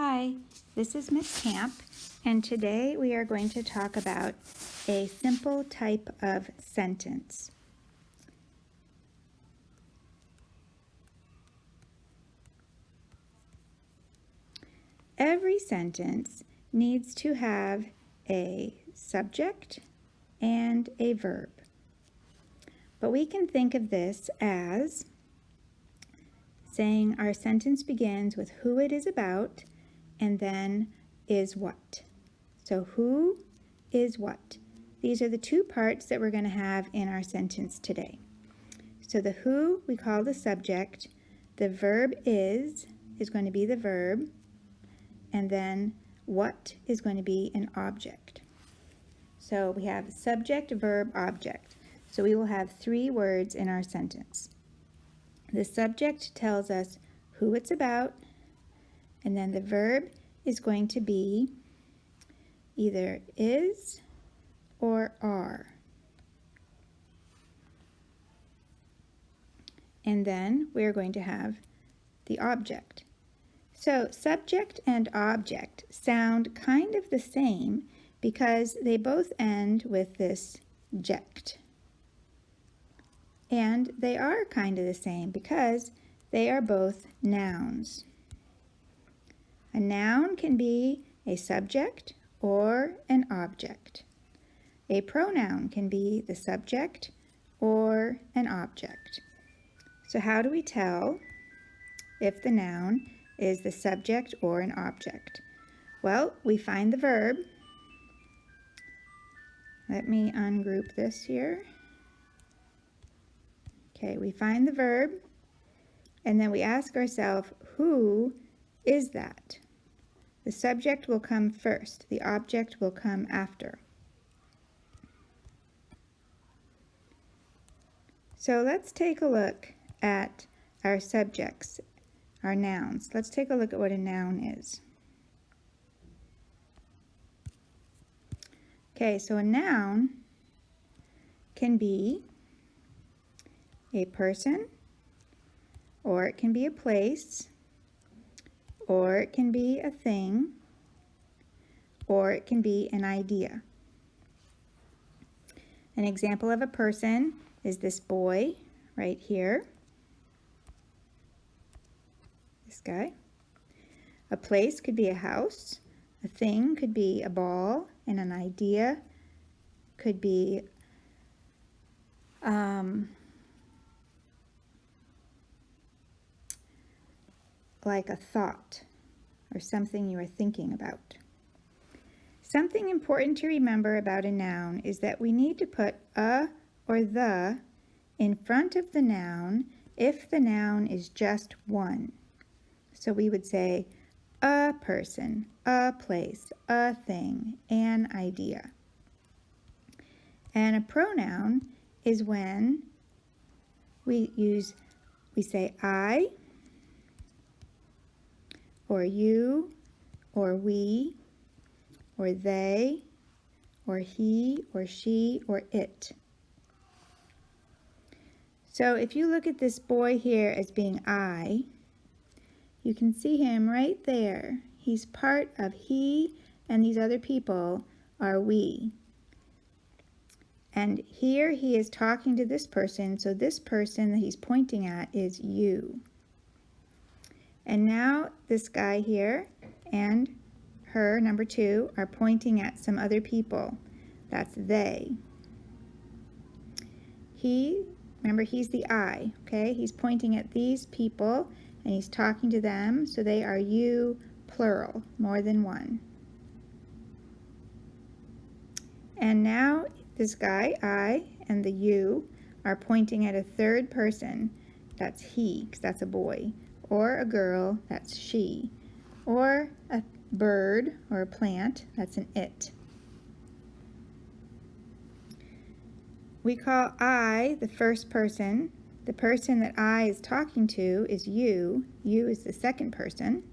Hi, this is Miss Camp, and today we are going to talk about a simple type of sentence. Every sentence needs to have a subject and a verb. But we can think of this as saying our sentence begins with who it is about and then is what. So who is what? These are the two parts that we're going to have in our sentence today. So the who we call the subject, the verb is going to be the verb, and then what is going to be an object. So we have subject, verb, object. So we will have three words in our sentence. The subject tells us who it's about, and then the verb is going to be either is or are. And then we're going to have the object. So subject and object sound kind of the same because they both end with this ject. And they are kind of the same because they are both nouns. A noun can be a subject or an object. A pronoun can be the subject or an object. So how do we tell if the noun is the subject or an object? Well, we find the verb. Let me ungroup this here. Okay, we find the verb, and then we ask ourselves, who is that? The subject will come first. The object will come after. So let's take a look at our subjects, our nouns. Let's take a look at what a noun is. Okay, so a noun can be a person, or it can be a place, or it can be a thing, or it can be an idea. An example of a person is this boy right here. This guy. A place could be a house, a thing could be a ball, and an idea could be like a thought or something you are thinking about. Something important to remember about a noun is that we need to put a or the in front of the noun if the noun is just one. So we would say a person, a place, a thing, an idea. And a pronoun is when we say I, or you, or we, or they, or he, or she, or it. So if you look at this boy here as being I, you can see him right there. He's part of he, and these other people are we. And here he is talking to this person, so this person that he's pointing at is you. And now this guy here and her, number two, are pointing at some other people. That's they. Remember, he's the I, okay? He's pointing at these people and he's talking to them, so they are you, plural, more than one. And now this guy, I, and the you are pointing at a third person. That's he, because that's a boy. Or a girl, that's she. Or a bird or a plant, that's an it. We call I the first person. The person that I is talking to is you. You is the second person.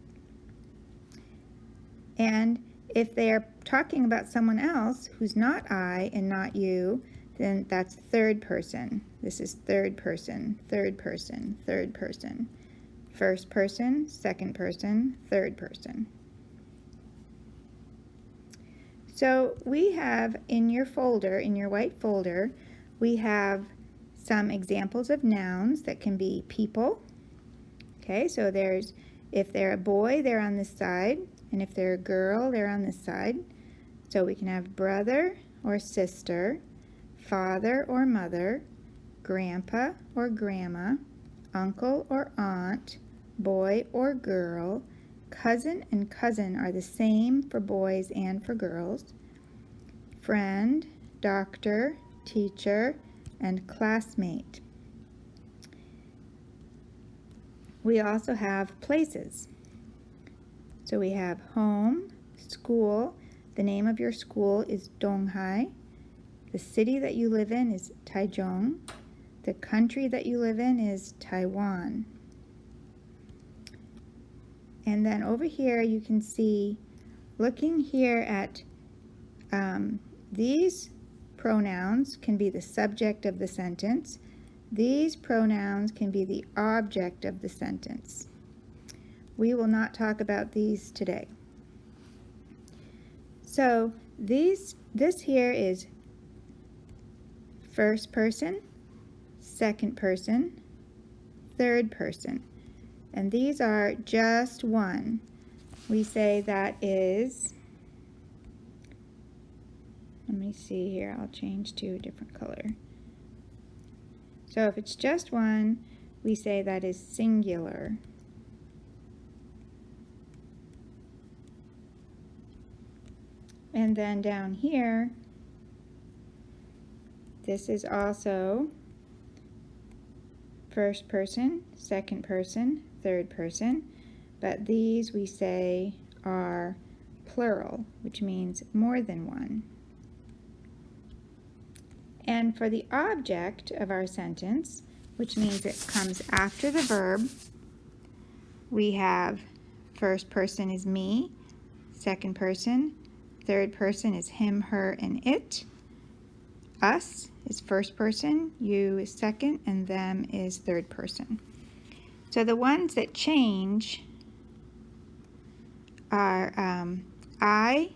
And if they are talking about someone else who's not I and not you, then that's third person. This is third person, third person, third person. First person, second person, third person. So we have in your folder, in your white folder, we have some examples of nouns that can be people. Okay, so if they're a boy, they're on this side, and if they're a girl, they're on this side. So we can have brother or sister, father or mother, grandpa or grandma, uncle or aunt, boy or girl. Cousin and cousin are the same for boys and for girls. Friend, doctor, teacher, and classmate. We also have places. So we have home, school. The name of your school is Donghai. The city that you live in is Taichung. The country that you live in is Taiwan. And then over here you can see, looking here at these pronouns can be the subject of the sentence. These pronouns can be the object of the sentence. We will not talk about these today. So this here is first person, second person, third person. And these are just one. We say that is, let me see here, I'll change to a different color. So if it's just one, we say that is singular. And then down here, this is also first person, second person, third person, but these we say are plural, which means more than one. And for the object of our sentence, which means it comes after the verb, we have first person is me, second person, third person is him, her, and it. Us is first person, you is second, and them is third person. So the ones that change are I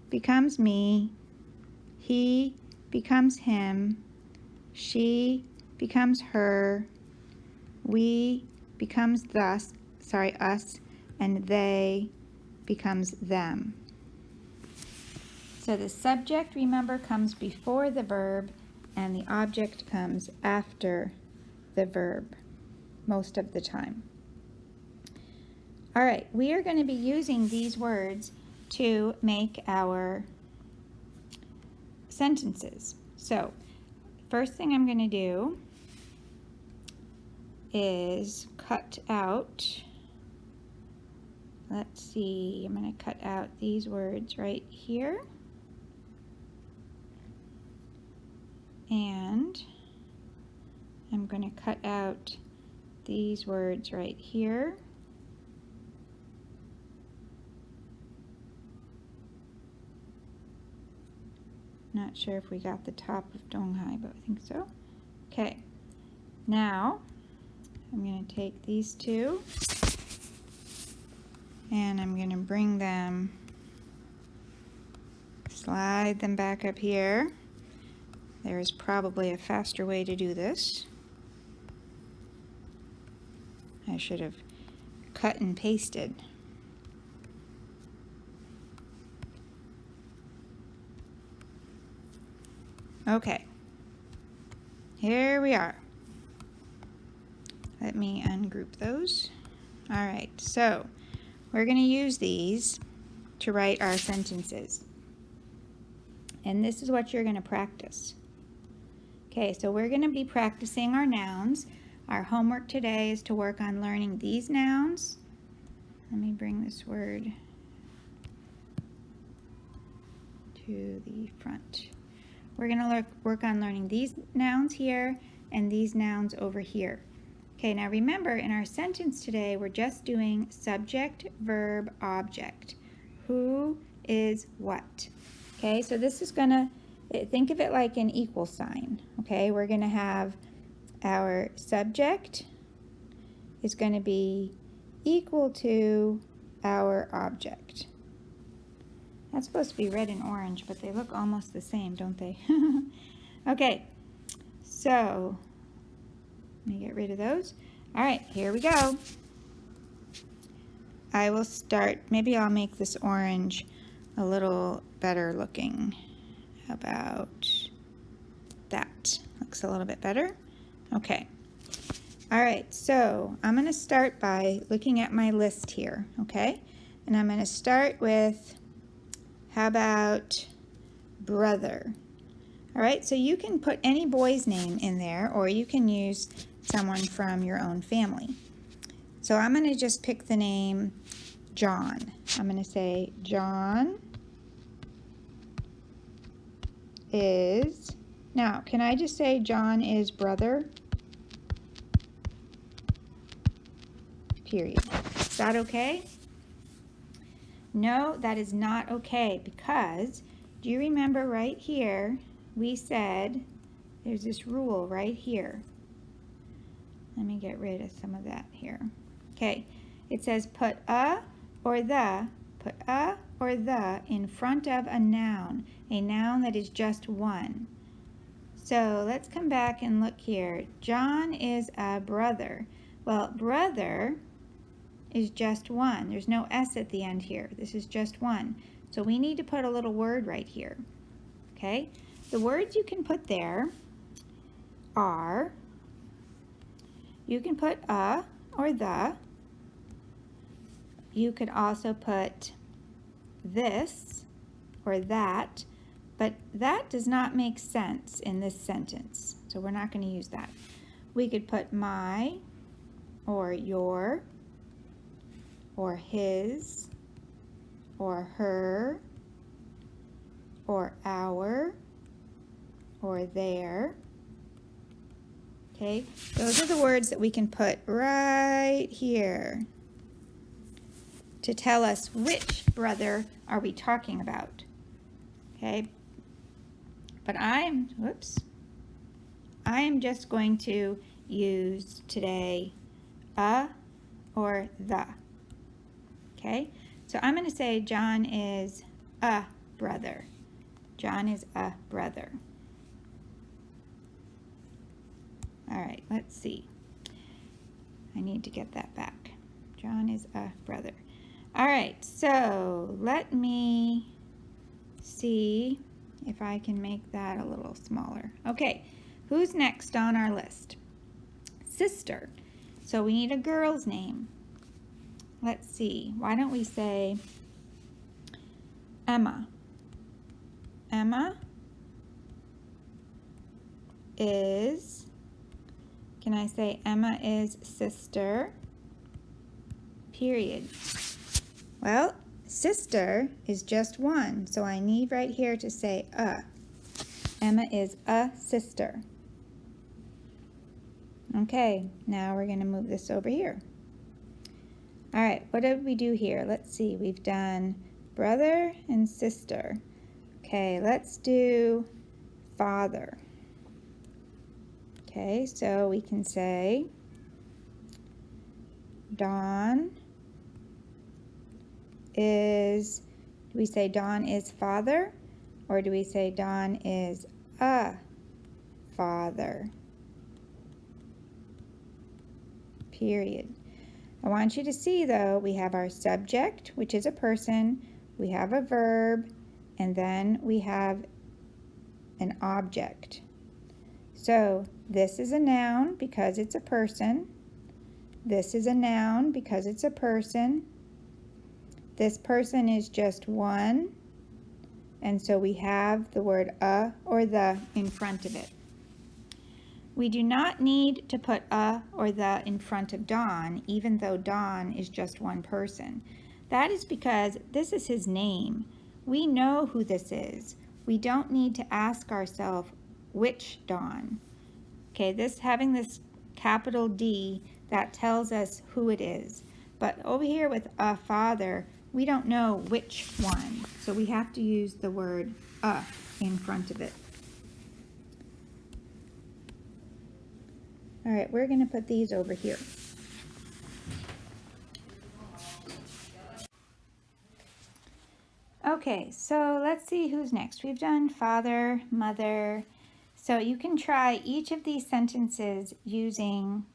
becomes me, he becomes him, she becomes her, we becomes us, and they becomes them. So the subject, remember, comes before the verb, and the object comes after the verb most of the time. All right, we are going to be using these words to make our sentences. So first thing I'm going to do is cut out, let's see, I'm going to cut out these words right here. And I'm going to cut out these words right here. Not sure if we got the top of Donghai, but I think so. Okay, now I'm going to take these two and I'm going to bring them, slide them back up here. There is probably a faster way to do this. I should have cut and pasted. Okay, here we are. Let me ungroup those. All right, so we're going to use these to write our sentences. And this is what you're going to practice. Okay, so we're going to be practicing our nouns. Our homework today is to work on learning these nouns. Let me bring this word to the front. We're going to work on learning these nouns here and these nouns over here. Okay, now remember, in our sentence today, we're just doing subject, verb, object. Who is what? Okay, so this is going to, think of it like an equal sign. Okay, we're going to have our subject is going to be equal to our object. That's supposed to be red and orange, but they look almost the same, don't they? Okay, so let me get rid of those. All right, here we go. I will start, maybe I'll make this orange a little better looking. How about that? Looks a little bit better. Okay. All right, so I'm going to start by looking at my list here, okay? And I'm going to start with, how about brother? All right, so you can put any boy's name in there, or you can use someone from your own family. So I'm going to just pick the name John. I'm going to say John is, now can I just say John is brother? Period. Is that okay? No, that is not okay, because do you remember right here we said there's this rule right here. Let me get rid of some of that here. Okay, it says put a or the in front of a noun that is just one. So let's come back and look here. John is a brother. Well, brother is just one. There's no S at the end here. This is just one. So we need to put a little word right here. Okay? The words you can put there are, you can put a or the. You could also put this or that, but that does not make sense in this sentence. So we're not going to use that. We could put my or your or his or her or our or their. Okay, those are the words that we can put right here to tell us which brother are we talking about. Okay, but I am just going to use today a or the. Okay, so I'm going to say John is a brother. John is a brother. All right, let's see. I need to get that back. John is a brother. All right, so let me see if I can make that a little smaller. Okay, who's next on our list? Sister. So we need a girl's name. Let's see. Why don't we say Emma? Emma is, can I say Emma is sister? Period. Well, sister is just one, so I need right here to say a. Emma is a sister. Okay, now we're going to move this over here. All right, what did we do here? Let's see, we've done brother and sister. Okay, let's do father. Okay, so we can say Don is, do we say Don is father, or do we say Don is a father? Period. I want you to see, though, we have our subject, which is a person, we have a verb, and then we have an object. So this is a noun because it's a person. This is a noun because it's a person. This person is just one, and so we have the word a or the in front of it. We do not need to put a or the in front of Don, even though Don is just one person. That is because this is his name. We know who this is. We don't need to ask ourselves which Don. Okay, having this capital D, that tells us who it is. But over here with a father, we don't know which one. So we have to use the word a in front of it. All right, we're going to put these over here. Okay, so let's see who's next. We've done father, mother. So you can try each of these sentences using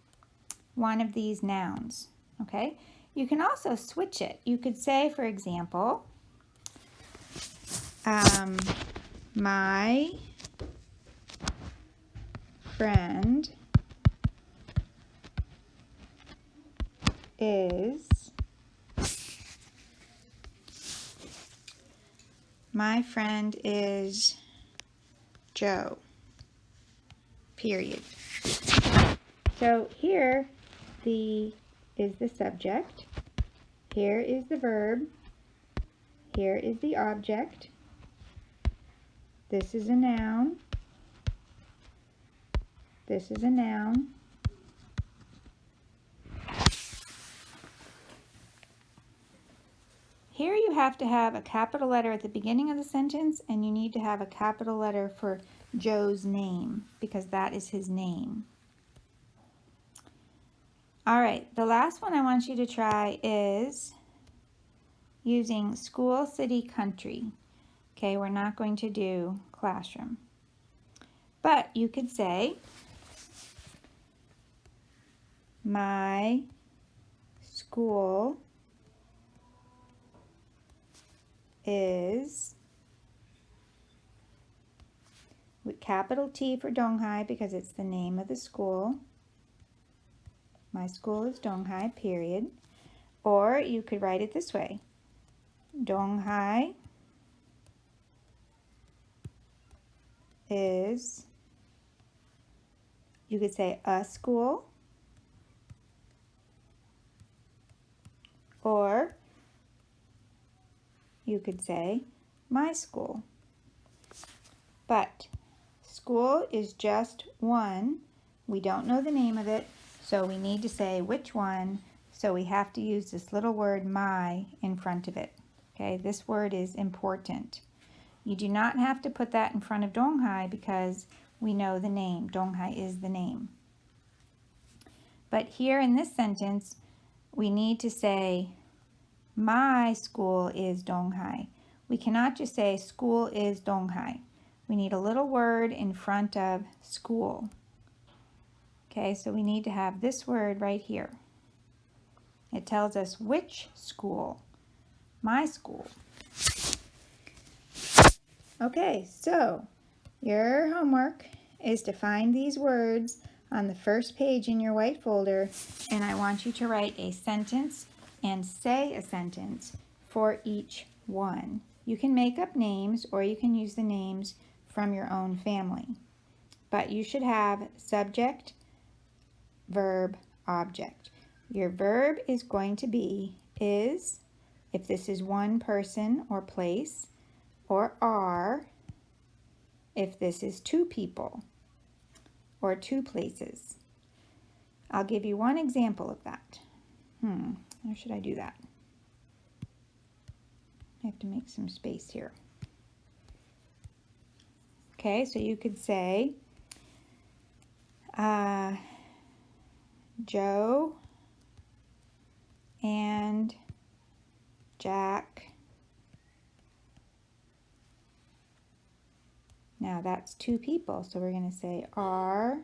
one of these nouns, okay? You can also switch it. You could say, for example, my friend is Joe, period. So here is the subject, here is the verb, here is the object, this is a noun, this is a noun, here you have to have a capital letter at the beginning of the sentence, and you need to have a capital letter for Joe's name, because that is his name. All right, the last one I want you to try is using school, city, country. Okay, we're not going to do classroom. But you could say, my school is, with capital T for Donghai because it's the name of the school. My school is Donghai, period. Or you could write it this way. Donghai is, you could say a school, or you could say my school. But school is just one. We don't know the name of it, so we need to say which one. So we have to use this little word my in front of it. Okay, this word is important. You do not have to put that in front of Donghai because we know the name. Donghai is the name. But here in this sentence, we need to say my school is Donghai. We cannot just say school is Donghai. We need a little word in front of school. Okay, so we need to have this word right here. It tells us which school. My school. Okay, so your homework is to find these words on the first page in your white folder, and I want you to write a sentence and say a sentence for each one. You can make up names or you can use the names from your own family. But you should have subject, verb, object. Your verb is going to be is, if this is one person or place, or are, if this is two people or two places. I'll give you one example of that. How should I do that? I have to make some space here. Okay, so you could say, Joe and Jack. Now that's two people, so we're going to say are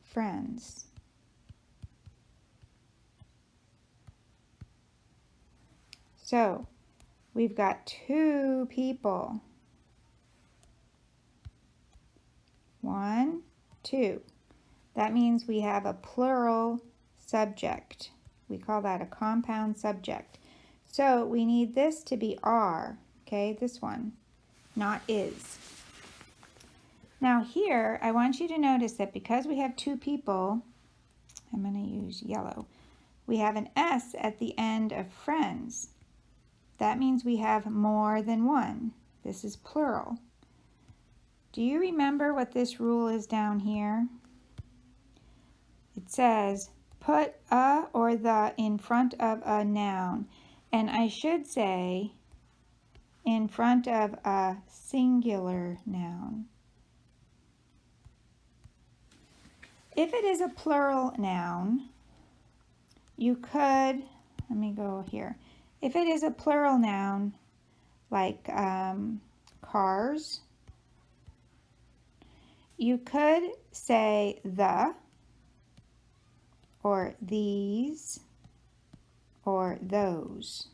friends. So we've got two people. 1, 2. That means we have a plural subject. We call that a compound subject. So we need this to be are, okay, this one, not is. Now here, I want you to notice that because we have two people, I'm going to use yellow, we have an S at the end of friends. That means we have more than one. This is plural. Do you remember what this rule is down here? It says put a or the in front of a noun. And I should say in front of a singular noun. If it is a plural noun, you could, let me go here. If it is a plural noun, like cars, you could say the, or these, or those.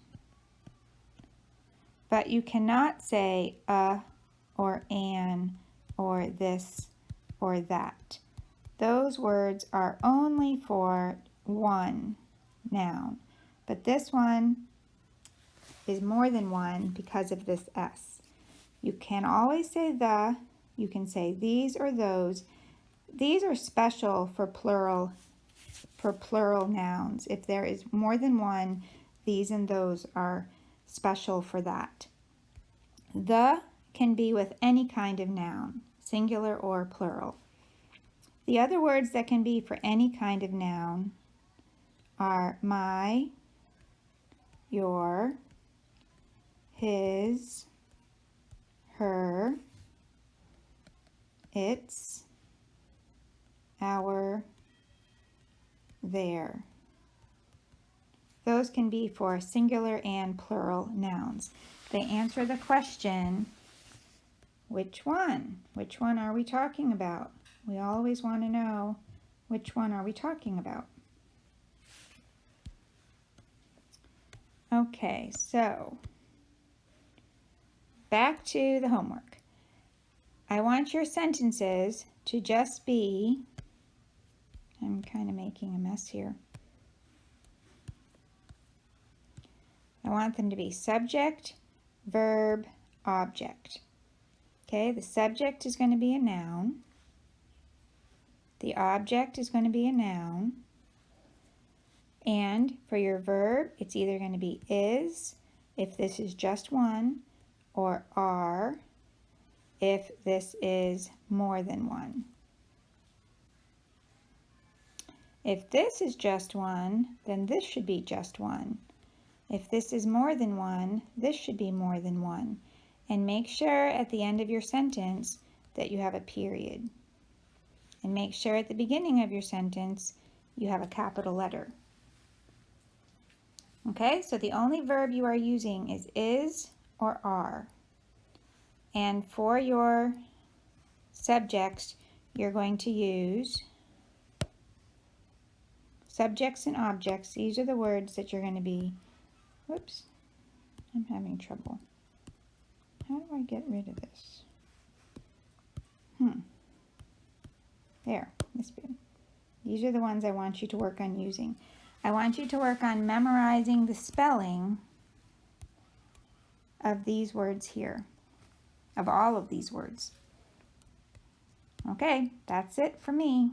But you cannot say a, or an, or this, or that. Those words are only for one noun. But this one is more than one because of this S. You can always say the, you can say these or those. These are special for plural nouns. If there is more than one, these and those are special for that. The can be with any kind of noun, singular or plural. The other words that can be for any kind of noun are my, your, his, her, its, our, their. Those can be for singular and plural nouns. They answer the question, which one? Which one are we talking about? We always want to know, which one are we talking about? Okay, so back to the homework. I want your sentences to just be, I'm kind of making a mess here. I want them to be subject, verb, object. Okay, the subject is going to be a noun. The object is going to be a noun. And for your verb, it's either going to be is, if this is just one, or are, if this is more than one. If this is just one, then this should be just one. If this is more than one, this should be more than one. And make sure at the end of your sentence that you have a period. And make sure at the beginning of your sentence you have a capital letter. Okay, so the only verb you are using is or are. And for your subjects, you're going to use subjects and objects. These are the words that you're going to be, whoops, I'm having trouble. How do I get rid of this? There, this bit. These are the ones I want you to work on using. I want you to work on memorizing the spelling of these words here, of all of these words. Okay, that's it for me.